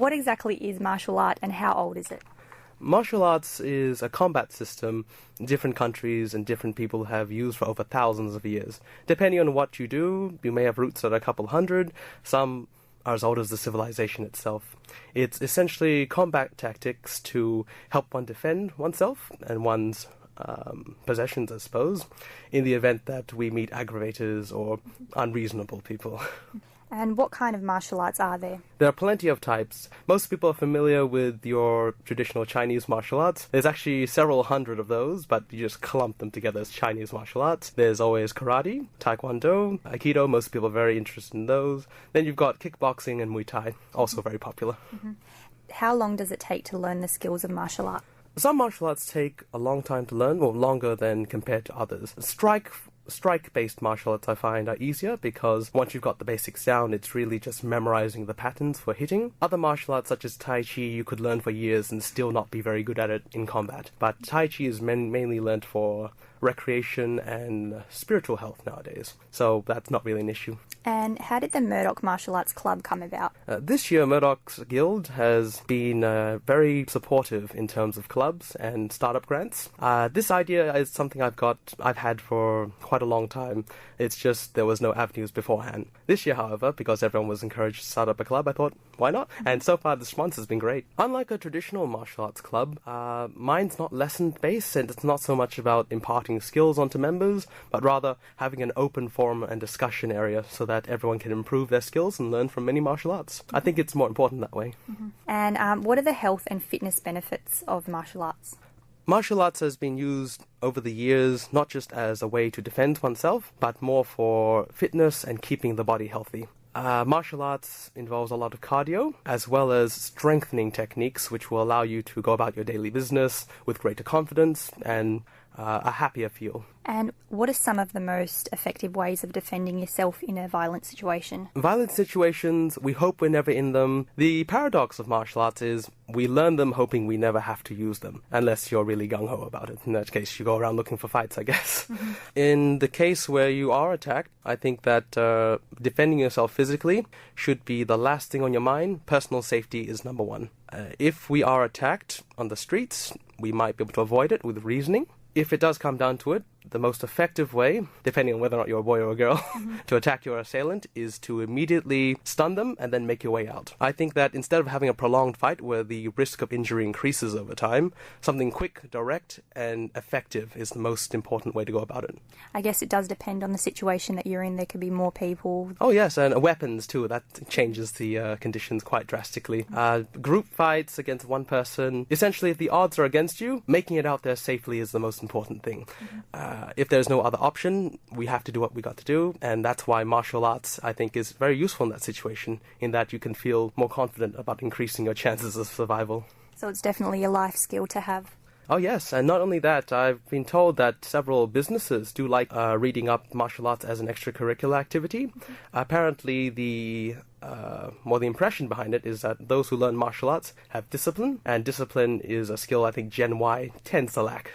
What exactly is martial art and how old is it? Martial arts is a combat system different countries and different people have used for over thousands of years. Depending on what you do, you may have roots that are a couple hundred, some are as old as the civilization itself. It's essentially combat tactics to help one defend oneself and one's possessions, I suppose, in the event that we meet aggravators or unreasonable people. And what kind of martial arts are there? There are plenty of types. Most people are familiar with your traditional Chinese martial arts. There's actually several hundred of those, but you just clump them together as Chinese martial arts. There's always karate, taekwondo, aikido. Most people are very interested in those. Then you've got kickboxing and Muay Thai, also very popular. How long does it take to learn the skills of martial art? Some martial arts take a long time to learn, or longer than compared to others. Strike-based martial arts I find are easier because once you've got the basics down, it's really just memorizing the patterns for hitting. Other martial arts such as Tai Chi you could learn for years and still not be very good at it in combat. But Tai Chi is mainly learned for recreation and spiritual health nowadays, so that's not really an issue. And how did the Murdoch Martial Arts Club come about? This year, Murdoch's Guild has been very supportive in terms of clubs and startup grants. This idea is something I've had for quite a long time. It's just there was no avenues beforehand. This year, however, because everyone was encouraged to start up a club, I thought, why not? And so far, the response has been great. Unlike a traditional martial arts club, mine's not lesson-based, and it's not so much about imparting skills onto members, but rather having an open forum and discussion area so that everyone can improve their skills and learn from many martial arts. I think it's more important that way. And what are the health and fitness benefits of martial arts? Martial arts has been used over the years not just as a way to defend oneself, but more for fitness and keeping the body healthy. Martial arts involves a lot of cardio, as well as strengthening techniques, which will allow you to go about your daily business with greater confidence and a happier feel. And what are some of the most effective ways of defending yourself in a violent situation? Violent situations, we hope we're never in them. The paradox of martial arts is we learn them hoping we never have to use them, unless you're really gung-ho about it. In that case, you go around looking for fights, I guess. In the case where you are attacked, I think that defending yourself physically should be the last thing on your mind. Personal safety is number one. If we are attacked on the streets, we might be able to avoid it with reasoning. If it does come down to it, the most effective way, depending on whether or not you're a boy or a girl, to attack your assailant is to immediately stun them and then make your way out. I think that instead of having a prolonged fight where the risk of injury increases over time, something quick, direct, and effective is the most important way to go about it. I guess it does depend on the situation that you're in. There could be more people. Oh yes, and weapons too. That changes the conditions quite drastically. Group fights against one person. Essentially, if the odds are against you, making it out there safely is the most important thing. If there's no other option, we have to do what we got to do, and that's why martial arts, I think, is very useful in that situation, in that you can feel more confident about increasing your chances of survival. So it's definitely a life skill to have. Oh yes, and not only that, I've been told that several businesses do like reading up martial arts as an extracurricular activity. Apparently the impression behind it is that those who learn martial arts have discipline, and discipline is a skill I think Gen Y tends to lack.